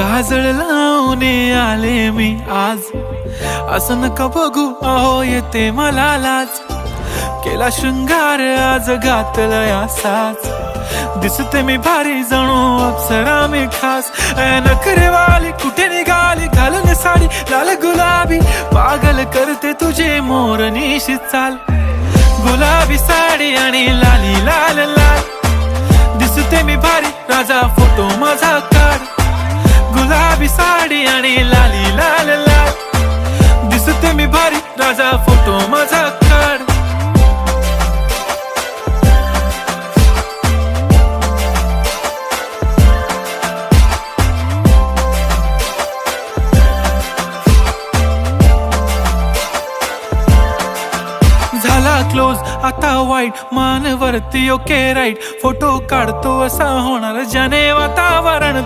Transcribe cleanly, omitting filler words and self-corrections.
काजळ लावून आले मी आज, असं नका बघू अहो येते मला लाज. केला शृंगार आज घातला असाच, दिसते मी भारी जणू अप्सरा मी खास. नखरेवाली कुठे निघाली घालून साडी लाल गुलाबी, पागल करते तुझे मोरनीशी चाल. गुलाबी साडी आणि लाली लाल लाल, दिसते मी भारी राजा फोटो माझा काढ. गुलाबी साडी आणि लाली लाल लाल, दिसते मी भारी राजा फोटो माझा काढ. झाला क्लोज आता वाईट, मान वरती ओके राईट, फोटो काढतो असा होणार ज्याने वातावरण